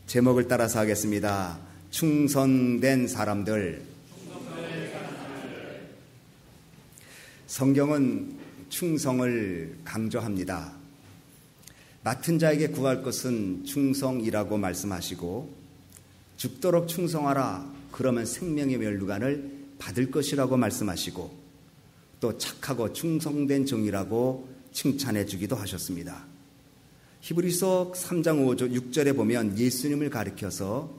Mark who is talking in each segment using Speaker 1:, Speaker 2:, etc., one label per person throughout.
Speaker 1: 제목을 따라서 하겠습니다. 충성된 사람들. 성경은 충성을 강조합니다. 맡은 자에게 구할 것은 충성이라고 말씀하시고, 죽도록 충성하라, 그러면 생명의 멸류관을 받을 것이라고 말씀하시고, 또 착하고 충성된 종이라고 칭찬해 주기도 하셨습니다. 히브리서 3장 5절 6절에 보면 예수님을 가리켜서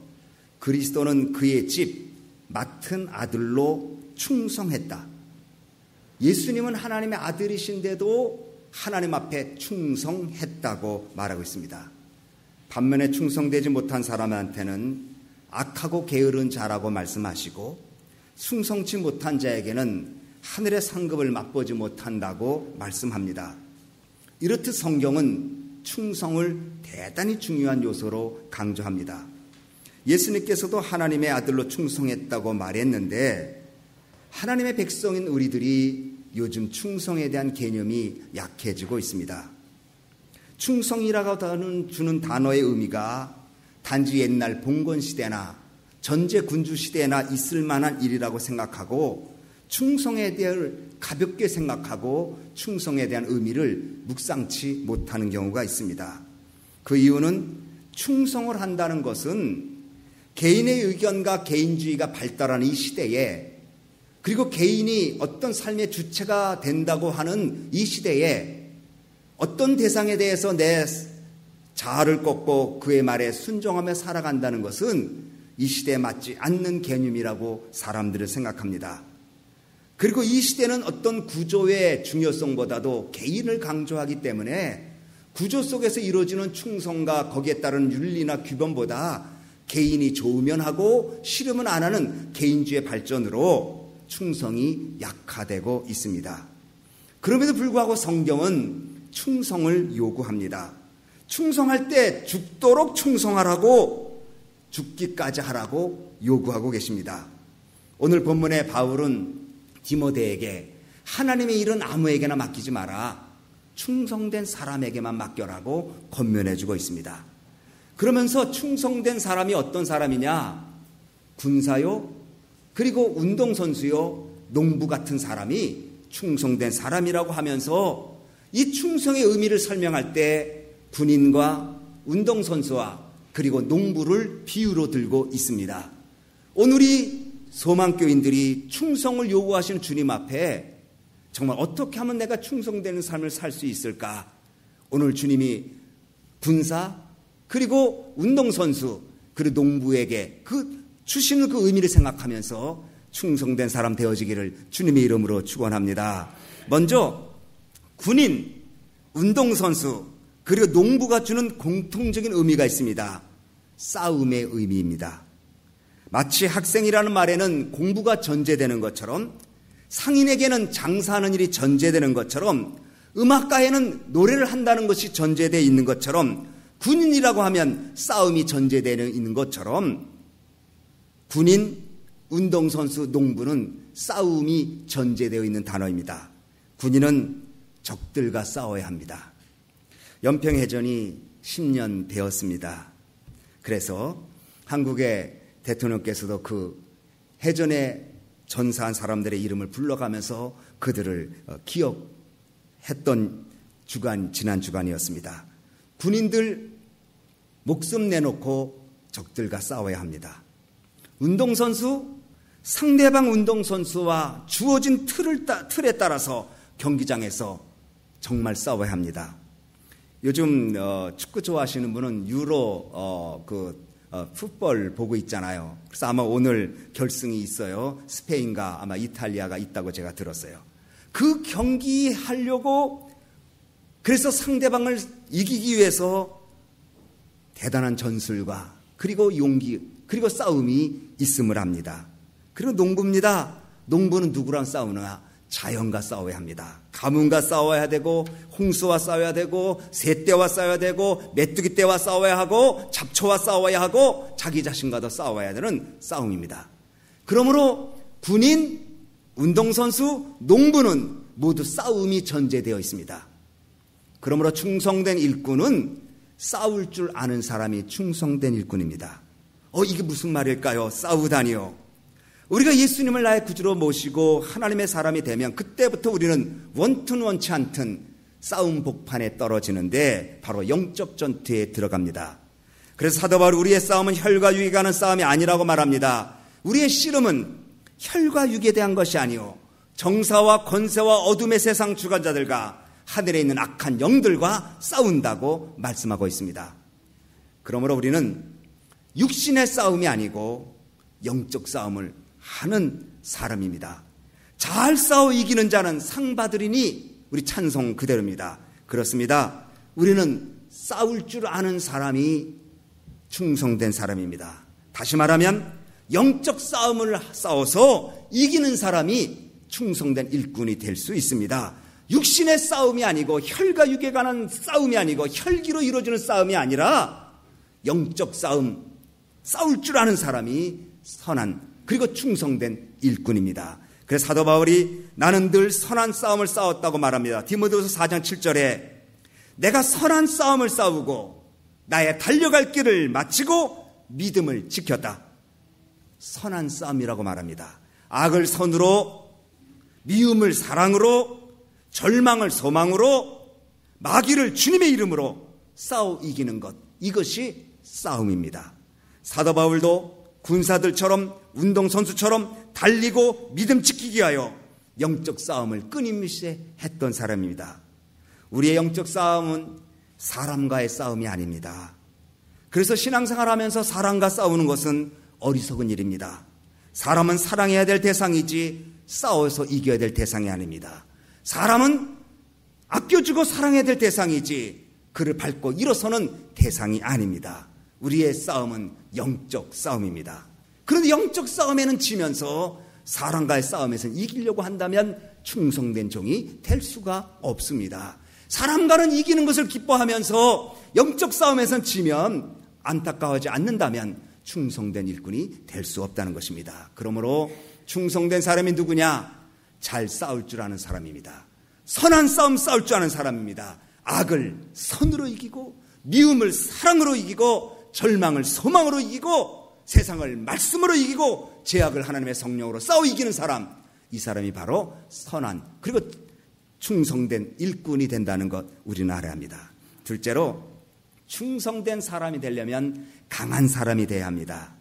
Speaker 1: 그리스도는 그의 집 맡은 아들로 충성했다. 예수님은 하나님의 아들이신데도 하나님 앞에 충성했다고 말하고 있습니다. 반면에 충성되지 못한 사람한테는 악하고 게으른 자라고 말씀하시고, 충성치 못한 자에게는 하늘의 상급을 맛보지 못한다고 말씀합니다. 이렇듯 성경은 충성을 대단히 중요한 요소로 강조합니다. 예수님께서도 하나님의 아들로 충성했다고 말했는데, 하나님의 백성인 우리들이 요즘 충성에 대한 개념이 약해지고 있습니다. 충성이라고 주는 단어의 의미가 단지 옛날 봉건시대나 전제군주시대나 있을 만한 일이라고 생각하고, 충성에 대해 가볍게 생각하고 충성에 대한 의미를 묵상치 못하는 경우가 있습니다. 그 이유는 충성을 한다는 것은 개인의 의견과 개인주의가 발달하는 이 시대에, 그리고 개인이 어떤 삶의 주체가 된다고 하는 이 시대에 어떤 대상에 대해서 내 자아를 꺾고 그의 말에 순종하며 살아간다는 것은 이 시대에 맞지 않는 개념이라고 사람들은 생각합니다. 그리고 이 시대는 어떤 구조의 중요성보다도 개인을 강조하기 때문에 구조 속에서 이루어지는 충성과 거기에 따른 윤리나 규범보다 개인이 좋으면 하고 싫으면 안 하는 개인주의 발전으로 충성이 약화되고 있습니다. 그럼에도 불구하고 성경은 충성을 요구합니다. 충성할 때 죽도록 충성하라고, 죽기까지 하라고 요구하고 계십니다. 오늘 본문의 바울은 디모데에게 하나님의 일은 아무에게나 맡기지 마라, 충성된 사람에게만 맡겨라고 권면해주고 있습니다. 그러면서 충성된 사람이 어떤 사람이냐? 군사요, 그리고 운동선수요, 농부 같은 사람이 충성된 사람이라고 하면서 이 충성의 의미를 설명할 때 군인과 운동선수와 그리고 농부를 비유로 들고 있습니다. 오늘이 소망교인들이 충성을 요구하시는 주님 앞에 정말 어떻게 하면 내가 충성되는 삶을 살 수 있을까? 오늘 주님이 군사, 그리고 운동선수, 그리고 농부에게 주시는 그 의미를 생각하면서 충성된 사람 되어지기를 주님의 이름으로 축원합니다. 먼저 군인, 운동선수, 그리고 농부가 주는 공통적인 의미가 있습니다. 싸움의 의미입니다. 마치 학생이라는 말에는 공부가 전제되는 것처럼, 상인에게는 장사하는 일이 전제되는 것처럼, 음악가에는 노래를 한다는 것이 전제되어 있는 것처럼, 군인이라고 하면 싸움이 전제되어 있는 것처럼, 군인, 운동선수, 농부는 싸움이 전제되어 있는 단어입니다. 군인은 적들과 싸워야 합니다. 연평해전이 10년 되었습니다. 그래서 한국의 대통령께서도 그 해전에 전사한 사람들의 이름을 불러가면서 그들을 기억했던 지난 주간이었습니다. 군인들 목숨 내놓고 적들과 싸워야 합니다. 운동선수, 상대방 운동선수와 주어진 틀에 따라서 경기장에서 정말 싸워야 합니다. 요즘 축구 좋아하시는 분은 유로 풋볼 보고 있잖아요. 그래서 아마 오늘 결승이 있어요. 스페인과 아마 이탈리아가 있다고 제가 들었어요. 그 경기 하려고, 그래서 상대방을 이기기 위해서 대단한 전술과 그리고 용기, 그리고 싸움이 있음을 합니다. 그리고 농부입니다. 농부는 누구랑 싸우느냐? 자연과 싸워야 합니다. 가뭄과 싸워야 되고, 홍수와 싸워야 되고, 새떼와 싸워야 되고, 메뚜기 떼와 싸워야 하고, 잡초와 싸워야 하고, 자기 자신과도 싸워야 되는 싸움입니다. 그러므로 군인, 운동선수, 농부는 모두 싸움이 전제되어 있습니다. 그러므로 충성된 일꾼은 싸울 줄 아는 사람이 충성된 일꾼입니다. 이게 무슨 말일까요? 싸우다니요. 우리가 예수님을 나의 구주로 모시고 하나님의 사람이 되면 그때부터 우리는 원튼 원치 않든 싸움 복판에 떨어지는데 바로 영적 전투에 들어갑니다. 그래서 사도 바울은 우리의 싸움은 혈과 육에 관한 싸움이 아니라고 말합니다. 우리의 씨름은 혈과 육에 대한 것이 아니요 정사와 권세와 어둠의 세상 주관자들과 하늘에 있는 악한 영들과 싸운다고 말씀하고 있습니다. 그러므로 우리는 육신의 싸움이 아니고 영적 싸움을 하는 사람입니다. 잘 싸워 이기는 자는 상 받으리니 우리 찬송 그대로입니다. 그렇습니다. 우리는 싸울 줄 아는 사람이 충성된 사람입니다. 다시 말하면 영적 싸움을 싸워서 이기는 사람이 충성된 일꾼이 될 수 있습니다. 육신의 싸움이 아니고 혈과 육에 관한 싸움이 아니고 혈기로 이루어지는 싸움이 아니라 영적 싸움, 싸울 줄 아는 사람이 선한 그리고 충성된 일꾼입니다. 그래서 사도 바울이 나는 늘 선한 싸움을 싸웠다고 말합니다. 디모데후서 4장 7절에 내가 선한 싸움을 싸우고 나의 달려갈 길을 마치고 믿음을 지켰다. 선한 싸움이라고 말합니다. 악을 선으로, 미움을 사랑으로, 절망을 소망으로, 마귀를 주님의 이름으로 싸워 이기는 것, 이것이 싸움입니다. 사도 바울도 군사들처럼 운동선수처럼 달리고 믿음 지키기 위하여 영적 싸움을 끊임없이 했던 사람입니다. 우리의 영적 싸움은 사람과의 싸움이 아닙니다. 그래서 신앙생활 하면서 사람과 싸우는 것은 어리석은 일입니다. 사람은 사랑해야 될 대상이지 싸워서 이겨야 될 대상이 아닙니다. 사람은 아껴주고 사랑해야 될 대상이지 그를 밟고 일어서는 대상이 아닙니다. 우리의 싸움은 영적 싸움입니다. 그런데 영적 싸움에는 지면서 사람과의 싸움에서는 이기려고 한다면 충성된 종이 될 수가 없습니다. 사람과는 이기는 것을 기뻐하면서 영적 싸움에서는 지면 안타까워하지 않는다면 충성된 일꾼이 될 수 없다는 것입니다. 그러므로 충성된 사람이 누구냐? 잘 싸울 줄 아는 사람입니다. 선한 싸움 싸울 줄 아는 사람입니다. 악을 선으로 이기고 미움을 사랑으로 이기고 절망을 소망으로 이기고 세상을 말씀으로 이기고 죄악을 하나님의 성령으로 싸워 이기는 사람, 이 사람이 바로 선한 그리고 충성된 일꾼이 된다는 것 우리는 알아야 합니다. 둘째로 충성된 사람이 되려면 강한 사람이 돼야 합니다.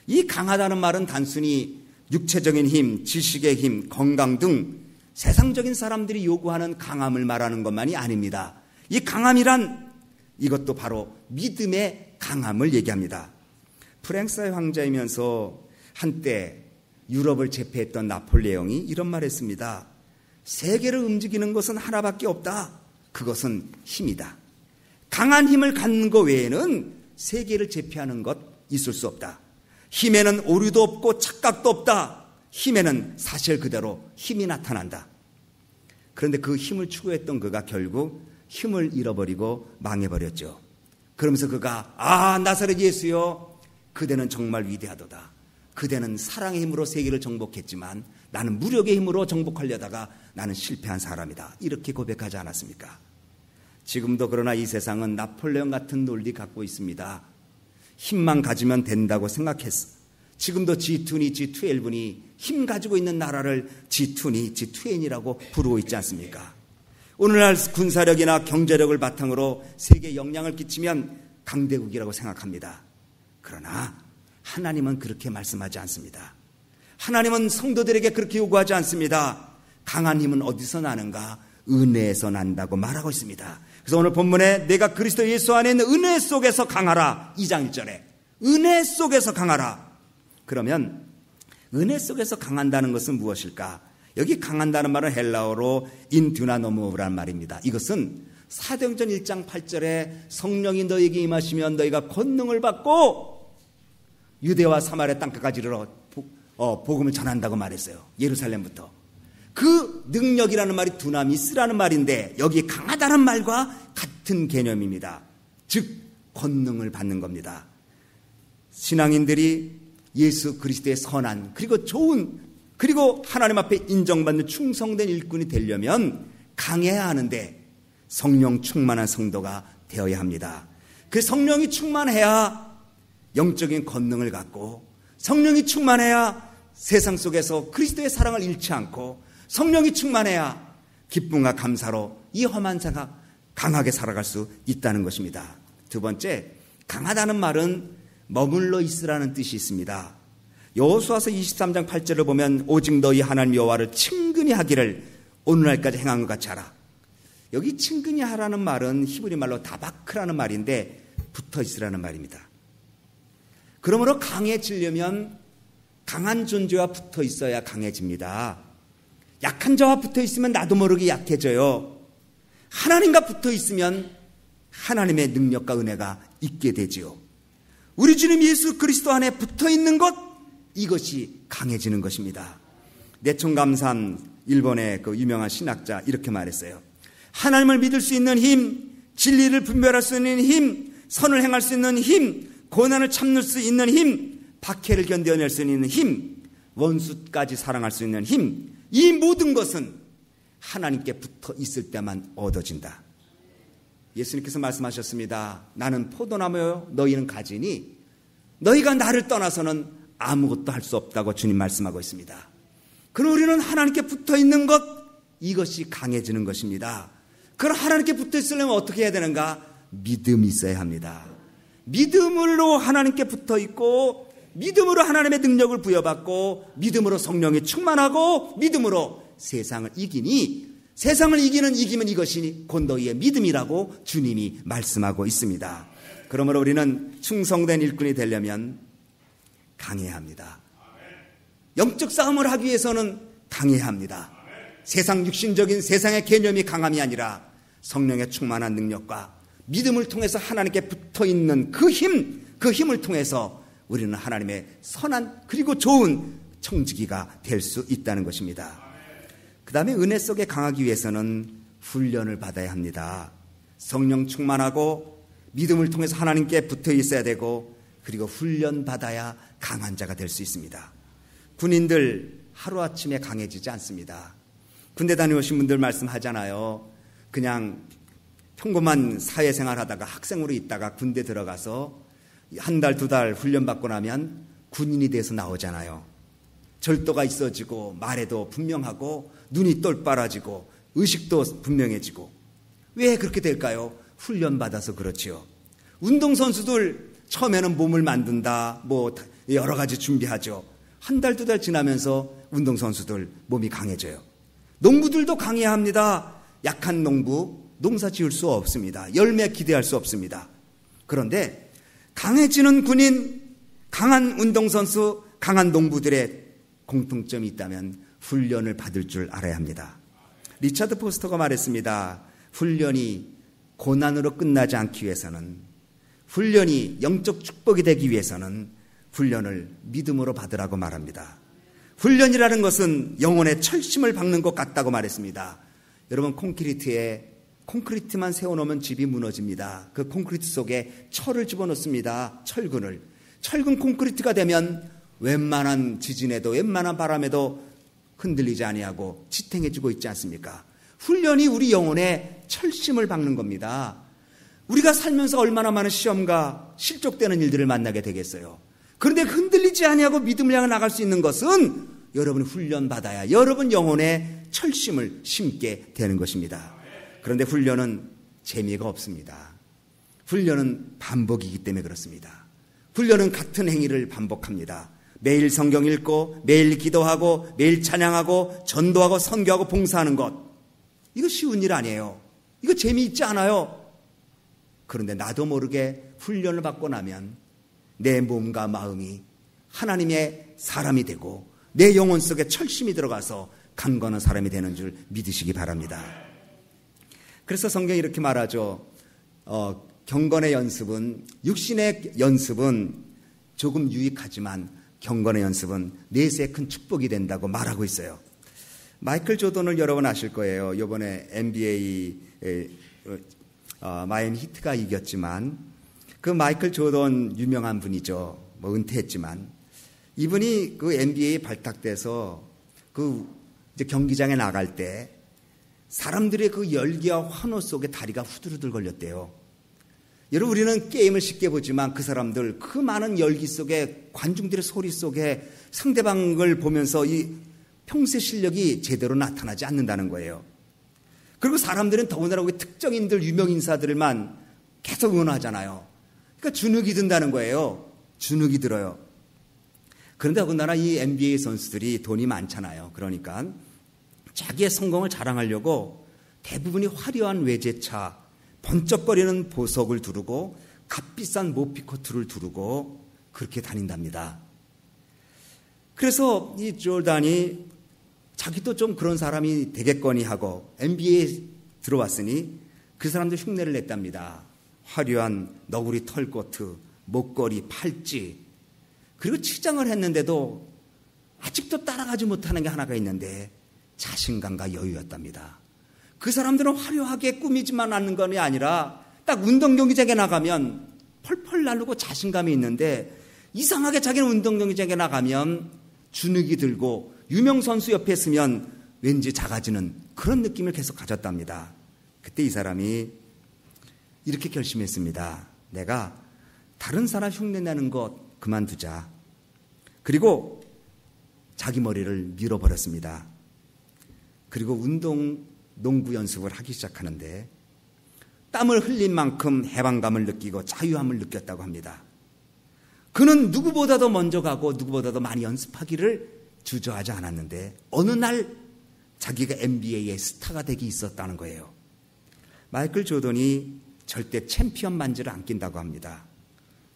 Speaker 1: 이 강하다는 말은 단순히 육체적인 힘, 지식의 힘, 건강 등 세상적인 사람들이 요구하는 강함을 말하는 것만이 아닙니다. 이 강함이란 이것도 바로 믿음의 강함을 얘기합니다. 프랑스의 황제이면서 한때 유럽을 제패했던 나폴레옹이 이런 말을 했습니다. 세계를 움직이는 것은 하나밖에 없다. 그것은 힘이다. 강한 힘을 갖는 것 외에는 세계를 제패하는 것 있을 수 없다. 힘에는 오류도 없고 착각도 없다. 힘에는 사실 그대로 힘이 나타난다. 그런데 그 힘을 추구했던 그가 결국 힘을 잃어버리고 망해버렸죠. 그러면서 그가 나사렛 예수여, 그대는 정말 위대하도다. 그대는 사랑의 힘으로 세계를 정복했지만 나는 무력의 힘으로 정복하려다가 나는 실패한 사람이다. 이렇게 고백하지 않았습니까? 지금도 그러나 이 세상은 나폴레옹 같은 논리 갖고 있습니다. 힘만 가지면 된다고 생각했어. 지금도 G2니 G12니 힘 가지고 있는 나라를 G2니 G20이라고 부르고 있지 않습니까? 오늘날 군사력이나 경제력을 바탕으로 세계에 영향을 끼치면 강대국이라고 생각합니다. 그러나 하나님은 그렇게 말씀하지 않습니다. 하나님은 성도들에게 그렇게 요구하지 않습니다. 강한 힘은 어디서 나는가? 은혜에서 난다고 말하고 있습니다. 그래서 오늘 본문에 내가 그리스도 예수 안에 있는 은혜 속에서 강하라, 2장 1절에 은혜 속에서 강하라. 그러면 은혜 속에서 강한다는 것은 무엇일까? 여기 강한다는 말은 헬라어로 인듀나노모라는 말입니다. 이것은 사도행전 1장 8절에 성령이 너에게 임하시면 너희가 권능을 받고 유대와 사마리아 땅까지 이르러 복음을 전한다고 말했어요. 예루살렘부터. 그 능력이라는 말이 두나미스라는 말인데 여기 강하다는 말과 같은 개념입니다. 즉 권능을 받는 겁니다. 신앙인들이 예수 그리스도의 선한 그리고 좋은 그리고 하나님 앞에 인정받는 충성된 일꾼이 되려면 강해야 하는데 성령 충만한 성도가 되어야 합니다. 그 성령이 충만해야 영적인 권능을 갖고, 성령이 충만해야 세상 속에서 그리스도의 사랑을 잃지 않고, 성령이 충만해야 기쁨과 감사로 이 험한 생각 강하게 살아갈 수 있다는 것입니다. 두 번째, 강하다는 말은 머물러 있으라는 뜻이 있습니다. 여호수아서 23장 8절을 보면 오직 너희 하나님 여호와를 친근히 하기를 오늘날까지 행한 것 같이 하라. 여기 친근히 하라는 말은 히브리 말로 다바크라는 말인데 붙어 있으라는 말입니다. 그러므로 강해지려면 강한 존재와 붙어 있어야 강해집니다. 약한 자와 붙어 있으면 나도 모르게 약해져요. 하나님과 붙어 있으면 하나님의 능력과 은혜가 있게 되지요. 우리 주님 예수 그리스도 안에 붙어 있는 것, 이것이 강해지는 것입니다. 내총감산 일본의 그 유명한 신학자 이렇게 말했어요. 하나님을 믿을 수 있는 힘, 진리를 분별할 수 있는 힘, 선을 행할 수 있는 힘, 고난을 참을 수 있는 힘, 박해를 견뎌낼 수 있는 힘, 원수까지 사랑할 수 있는 힘, 이 모든 것은 하나님께 붙어 있을 때만 얻어진다. 예수님께서 말씀하셨습니다. 나는 포도나무요 너희는 가지니 너희가 나를 떠나서는 아무것도 할 수 없다고 주님 말씀하고 있습니다. 그럼 우리는 하나님께 붙어 있는 것, 이것이 강해지는 것입니다. 그럼 하나님께 붙어 있으려면 어떻게 해야 되는가? 믿음이 있어야 합니다. 믿음으로 하나님께 붙어 있고, 믿음으로 하나님의 능력을 부여받고, 믿음으로 성령이 충만하고, 믿음으로 세상을 이기니, 세상을 이기는 이기면 이것이 곧 너희의 믿음이라고 주님이 말씀하고 있습니다. 그러므로 우리는 충성된 일꾼이 되려면 강해야 합니다. 영적 싸움을 하기 위해서는 강해야 합니다. 세상 육신적인 세상의 개념이 강함이 아니라 성령의 충만한 능력과 믿음을 통해서 하나님께 붙어있는 그 힘을 통해서 우리는 하나님의 선한 그리고 좋은 청지기가 될 수 있다는 것입니다. 그 다음에 은혜 속에 강하기 위해서는 훈련을 받아야 합니다. 성령 충만하고 믿음을 통해서 하나님께 붙어 있어야 되고, 그리고 훈련 받아야 강한 자가 될 수 있습니다. 군인들 하루아침에 강해지지 않습니다. 군대 다녀오신 분들 말씀하잖아요. 그냥 평범한 사회생활 하다가 학생으로 있다가 군대 들어가서 한 달, 두 달 훈련받고 나면 군인이 돼서 나오잖아요. 절도가 있어지고 말에도 분명하고 눈이 똘빠라지고 의식도 분명해지고. 왜 그렇게 될까요? 훈련받아서 그렇지요. 운동선수들 처음에는 몸을 만든다, 뭐 여러 가지 준비하죠. 한 달, 두 달 지나면서 운동선수들 몸이 강해져요. 농부들도 강해야 합니다. 약한 농부 농사 지을 수 없습니다. 열매 기대할 수 없습니다. 그런데 강해지는 군인, 강한 운동선수, 강한 농부들의 공통점이 있다면 훈련을 받을 줄 알아야 합니다. 리차드 포스터가 말했습니다. 훈련이 고난으로 끝나지 않기 위해서는, 훈련이 영적 축복이 되기 위해서는 훈련을 믿음으로 받으라고 말합니다. 훈련이라는 것은 영혼의 철심을 박는 것 같다고 말했습니다. 여러분, 콘크리트만 세워놓으면 집이 무너집니다. 그 콘크리트 속에 철을 집어넣습니다. 철근 콘크리트가 되면 웬만한 지진에도 웬만한 바람에도 흔들리지 아니하고 지탱해주고 있지 않습니까? 훈련이 우리 영혼에 철심을 박는 겁니다. 우리가 살면서 얼마나 많은 시험과 실족되는 일들을 만나게 되겠어요. 그런데 흔들리지 아니하고 믿음을 향해 나갈 수 있는 것은 여러분이 훈련받아야 여러분 영혼에 철심을 심게 되는 것입니다. 그런데 훈련은 재미가 없습니다. 훈련은 반복이기 때문에 그렇습니다. 훈련은 같은 행위를 반복합니다. 매일 성경 읽고 매일 기도하고 매일 찬양하고 전도하고 선교하고 봉사하는 것, 이거 쉬운 일 아니에요. 이거 재미있지 않아요. 그런데 나도 모르게 훈련을 받고 나면 내 몸과 마음이 하나님의 사람이 되고 내 영혼 속에 철심이 들어가서 강건한 사람이 되는 줄 믿으시기 바랍니다. 그래서 성경이 이렇게 말하죠. 경건의 연습은, 육신의 연습은 조금 유익하지만 경건의 연습은 내세에 큰 축복이 된다고 말하고 있어요. 마이클 조던을 여러분 아실 거예요. 이번에 NBA 마이애미 히트가 이겼지만, 그 마이클 조던 유명한 분이죠. 뭐 은퇴했지만 이분이 그 NBA 발탁돼서 그 이제 경기장에 나갈 때 사람들의 그 열기와 환호 속에 다리가 후들후들 걸렸대요. 여러분, 우리는 게임을 쉽게 보지만 그 사람들, 그 많은 열기 속에, 관중들의 소리 속에 상대방을 보면서 이 평소의 실력이 제대로 나타나지 않는다는 거예요. 그리고 사람들은 더군다나 특정인들, 유명인사들만 계속 응원하잖아요. 그러니까 주눅이 든다는 거예요. 주눅이 들어요. 그런데 더군다나 이 NBA 선수들이 돈이 많잖아요. 그러니까 자기의 성공을 자랑하려고 대부분이 화려한 외제차, 번쩍거리는 보석을 두르고 값비싼 모피코트를 두르고 그렇게 다닌답니다. 그래서 이 조던이 자기도 좀 그런 사람이 되겠거니 하고 NBA에 들어왔으니 그 사람들 흉내를 냈답니다. 화려한 너구리 털코트, 목걸이, 팔찌, 그리고 치장을 했는데도 아직도 따라가지 못하는 게 하나가 있는데 자신감과 여유였답니다. 그 사람들은 화려하게 꾸미지만 않는 것이 아니라 딱 운동 경기장에 나가면 펄펄 날르고 자신감이 있는데 이상하게 자기는 운동 경기장에 나가면 주눅이 들고 유명 선수 옆에 있으면 왠지 작아지는 그런 느낌을 계속 가졌답니다. 그때 이 사람이 이렇게 결심했습니다. 내가 다른 사람 흉내내는 것 그만두자. 그리고 자기 머리를 밀어버렸습니다. 그리고 농구 연습을 하기 시작하는데 땀을 흘린 만큼 해방감을 느끼고 자유함을 느꼈다고 합니다. 그는 누구보다도 먼저 가고 누구보다도 많이 연습하기를 주저하지 않았는데 어느 날 자기가 NBA의 스타가 되기 있었다는 거예요. 마이클 조던이 절대 챔피언 반지를 안 낀다고 합니다.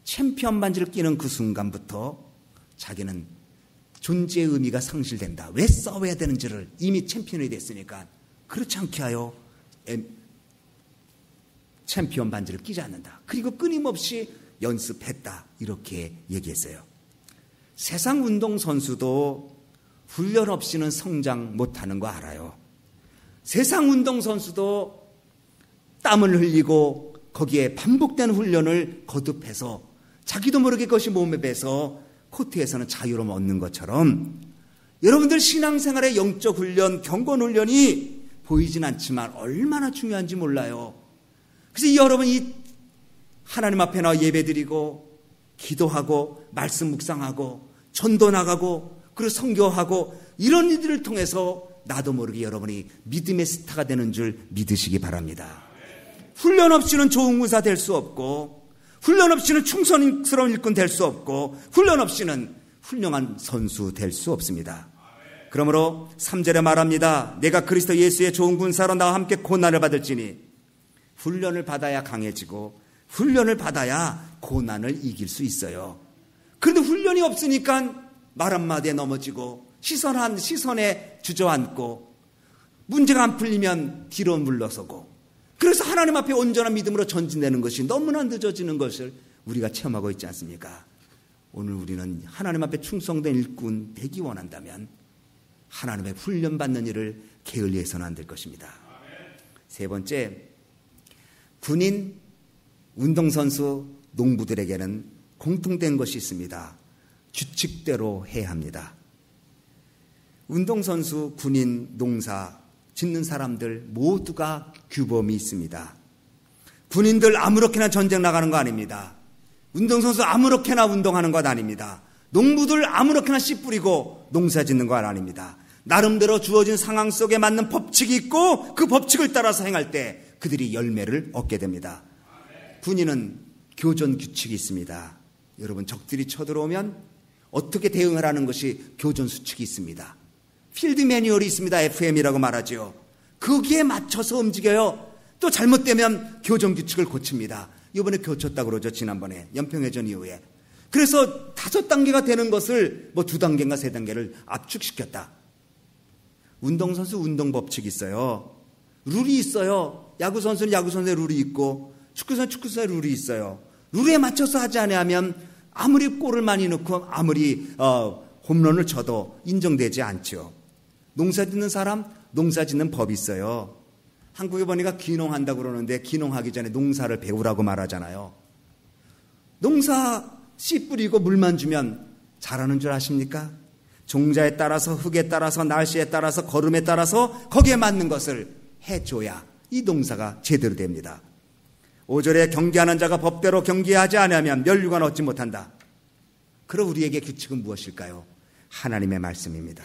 Speaker 1: 챔피언 반지를 끼는 그 순간부터 자기는 존재의 의미가 상실된다. 왜 싸워야 되는지를 이미 챔피언이 됐으니까 그렇지 않게 하여 챔피언 반지를 끼지 않는다. 그리고 끊임없이 연습했다. 이렇게 얘기했어요. 세상 운동선수도 훈련 없이는 성장 못하는 거 알아요. 세상 운동선수도 땀을 흘리고 거기에 반복되는 훈련을 거듭해서 자기도 모르게 그것이 몸에 배서 코트에서는 자유로움 얻는 것처럼 여러분들 신앙생활의 영적 훈련, 경건 훈련이 보이진 않지만 얼마나 중요한지 몰라요. 그래서 여러분이 하나님 앞에 나와 예배드리고 기도하고 말씀 묵상하고 전도 나가고 그리고 선교하고 이런 일들을 통해서 나도 모르게 여러분이 믿음의 스타가 되는 줄 믿으시기 바랍니다. 훈련 없이는 좋은 군사 될 수 없고 훈련 없이는 충성스러운 일꾼 될 수 없고 훈련 없이는 훌륭한 선수 될 수 없습니다. 그러므로 3절에 말합니다. 내가 그리스도 예수의 좋은 군사로 나와 함께 고난을 받을지니 훈련을 받아야 강해지고 훈련을 받아야 고난을 이길 수 있어요. 그런데 훈련이 없으니까 말 한마디에 넘어지고 시선에 주저앉고 문제가 안 풀리면 뒤로 물러서고 그래서 하나님 앞에 온전한 믿음으로 전진되는 것이 너무나 늦어지는 것을 우리가 체험하고 있지 않습니까? 오늘 우리는 하나님 앞에 충성된 일꾼 되기 원한다면 하나님의 훈련받는 일을 게을리해서는 안 될 것입니다. 세 번째, 군인, 운동선수, 농부들에게는 공통된 것이 있습니다. 규칙대로 해야 합니다. 운동선수, 군인, 농사 짓는 사람들 모두가 규범이 있습니다. 군인들 아무렇게나 전쟁 나가는 거 아닙니다. 운동선수 아무렇게나 운동하는 것 아닙니다. 농부들 아무렇게나 씨 뿌리고 농사 짓는 것 아닙니다. 나름대로 주어진 상황 속에 맞는 법칙이 있고 그 법칙을 따라서 행할 때 그들이 열매를 얻게 됩니다. 군인은 교전 규칙이 있습니다. 여러분 적들이 쳐들어오면 어떻게 대응하라는 것이 교전 수칙이 있습니다. 필드 매뉴얼이 있습니다. FM이라고 말하죠. 거기에 맞춰서 움직여요. 또 잘못되면 교전 규칙을 고칩니다. 이번에 고쳤다고 그러죠. 지난번에 연평해전 이후에. 그래서 5단계가 되는 것을 2단계인가 3단계를 압축시켰다. 운동선수 운동법칙이 있어요. 룰이 있어요. 야구선수는 야구선수의 룰이 있고 축구선수는 축구선수의 룰이 있어요. 룰에 맞춰서 하지 않으면 아무리 골을 많이 넣고 아무리 홈런을 쳐도 인정되지 않죠. 농사 짓는 사람, 농사 짓는 법이 있어요. 한국에 보니까 귀농한다고 그러는데 귀농하기 전에 농사를 배우라고 말하잖아요. 농사 씨 뿌리고 물만 주면 잘하는 줄 아십니까? 종자에 따라서 흙에 따라서 날씨에 따라서 걸음에 따라서 거기에 맞는 것을 해줘야 이 농사가 제대로 됩니다. 5절에 경계하는 자가 법대로 경계하지 아니하면 면류관 얻지 못한다. 그럼 우리에게 규칙은 무엇일까요? 하나님의 말씀입니다.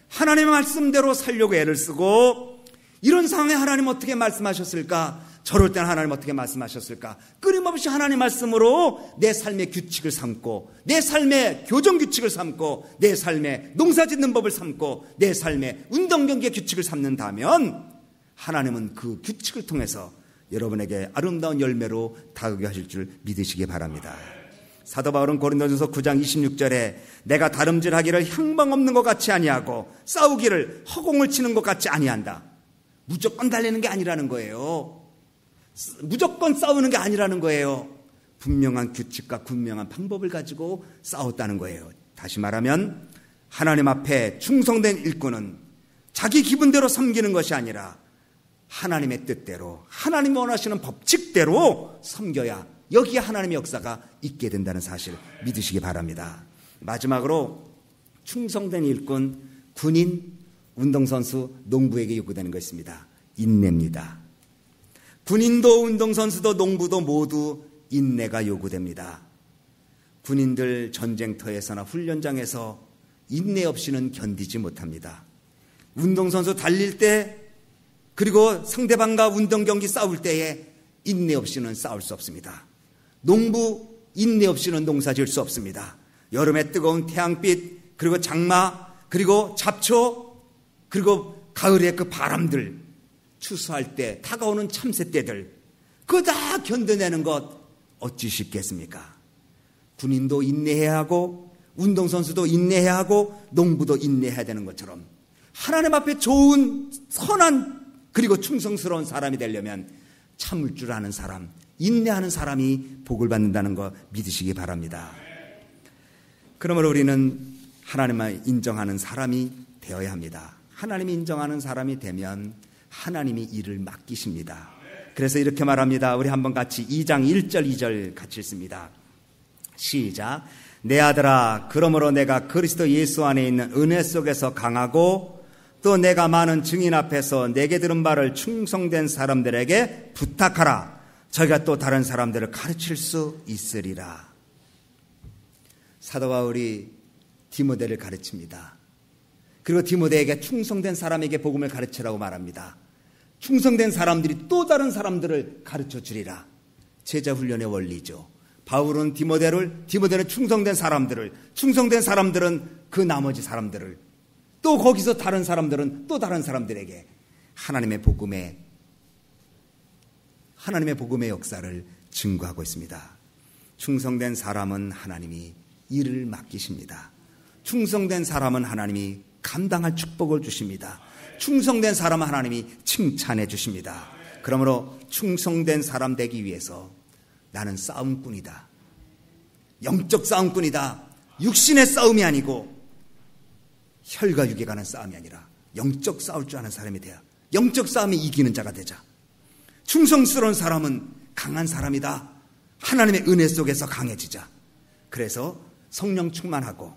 Speaker 1: 하나님의 말씀대로 살려고 애를 쓰고, 이런 상황에 하나님 어떻게 말씀하셨을까? 저럴 때는 하나님 어떻게 말씀하셨을까? 끊임없이 하나님 말씀으로 내 삶의 규칙을 삼고, 내 삶의 교정 규칙을 삼고, 내 삶의 농사 짓는 법을 삼고, 내 삶의 운동 경기의 규칙을 삼는다면 하나님은 그 규칙을 통해서 여러분에게 아름다운 열매로 다가게 하실 줄 믿으시기 바랍니다. 사도 바울은 고린도전서 9장 26절에 내가 다름질하기를 향방 없는 것 같이 아니하고 싸우기를 허공을 치는 것 같이 아니한다. 무조건 달리는 게 아니라는 거예요. 무조건 싸우는 게 아니라는 거예요. 분명한 규칙과 분명한 방법을 가지고 싸웠다는 거예요. 다시 말하면 하나님 앞에 충성된 일꾼은 자기 기분대로 섬기는 것이 아니라 하나님의 뜻대로, 하나님이 원하시는 법칙대로 섬겨야 여기에 하나님의 역사가 있게 된다는 사실 믿으시기 바랍니다. 마지막으로 충성된 일꾼, 군인, 운동선수, 농부에게 요구되는 것입니다. 인내입니다. 군인도 운동선수도 농부도 모두 인내가 요구됩니다. 군인들 전쟁터에서나 훈련장에서 인내 없이는 견디지 못합니다. 운동선수 달릴 때, 그리고 상대방과 운동경기 싸울 때에 인내 없이는 싸울 수 없습니다. 농부 인내 없이는 농사 지을 수 없습니다. 여름에 뜨거운 태양빛, 그리고 장마, 그리고 잡초, 그리고 가을의 그 바람들, 추수할 때 다가오는 참새 때들, 그거 다 견뎌내는 것 어찌 쉽겠습니까? 군인도 인내해야 하고, 운동선수도 인내해야 하고, 농부도 인내해야 되는 것처럼 하나님 앞에 좋은 선한 그리고 충성스러운 사람이 되려면 참을 줄 아는 사람, 인내하는 사람이 복을 받는다는 거 믿으시기 바랍니다. 그러므로 우리는 하나님을 인정하는 사람이 되어야 합니다. 하나님이 인정하는 사람이 되면 하나님이 일을 맡기십니다. 그래서 이렇게 말합니다. 우리 한번 같이 2장 1절 2절 같이 읽습니다. 시작. 내 아들아, 그러므로 내가 그리스도 예수 안에 있는 은혜 속에서 강하고 또 내가 많은 증인 앞에서 내게 들은 바를 충성된 사람들에게 부탁하라. 저희가 또 다른 사람들을 가르칠 수 있으리라. 사도 바울이 디모데를 가르칩니다. 그리고 디모데에게 충성된 사람에게 복음을 가르치라고 말합니다. 충성된 사람들이 또 다른 사람들을 가르쳐 주리라. 제자 훈련의 원리죠. 바울은 디모데는 충성된 사람들은 그 나머지 사람들을, 또 거기서 다른 사람들은 또 다른 사람들에게 하나님의 복음의 역사를 증거하고 있습니다. 충성된 사람은 하나님이 일을 맡기십니다. 충성된 사람은 하나님이 감당할 축복을 주십니다. 충성된 사람은 하나님이 칭찬해 주십니다. 그러므로 충성된 사람 되기 위해서 나는 싸움꾼이다. 영적 싸움꾼이다. 육신의 싸움이 아니고 혈과 육에 관한 싸움이 아니라 영적 싸울 줄 아는 사람이 돼야 영적 싸움에 이기는 자가 되자. 충성스러운 사람은 강한 사람이다. 하나님의 은혜 속에서 강해지자. 그래서 성령 충만하고,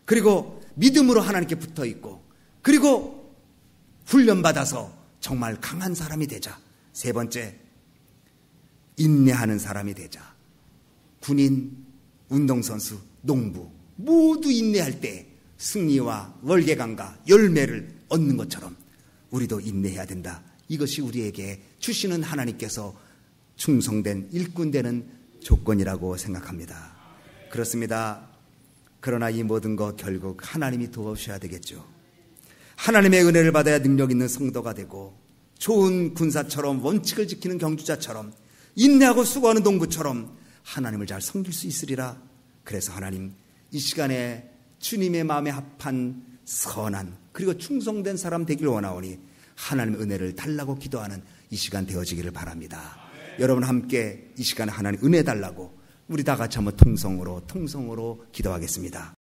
Speaker 1: 그리고 믿음으로 하나님께 붙어있고, 그리고 훈련받아서 정말 강한 사람이 되자. 세 번째, 인내하는 사람이 되자. 군인, 운동선수, 농부 모두 인내할 때 승리와 월계관과 열매를 얻는 것처럼 우리도 인내해야 된다. 이것이 우리에게 주시는 하나님께서 충성된 일꾼 되는 조건이라고 생각합니다. 그렇습니다. 그러나 이 모든 것 결국 하나님이 도와주셔야 되겠죠. 하나님의 은혜를 받아야 능력 있는 성도가 되고, 좋은 군사처럼 원칙을 지키는 경주자처럼, 인내하고 수고하는 농부처럼 하나님을 잘 섬길 수 있으리라. 그래서 하나님, 이 시간에 주님의 마음에 합한 선한 그리고 충성된 사람 되길 원하오니 하나님의 은혜를 달라고 기도하는 이 시간 되어지기를 바랍니다. 여러분 함께 이 시간에 하나님 은혜 달라고 우리 다 같이 한번 통성으로 기도하겠습니다.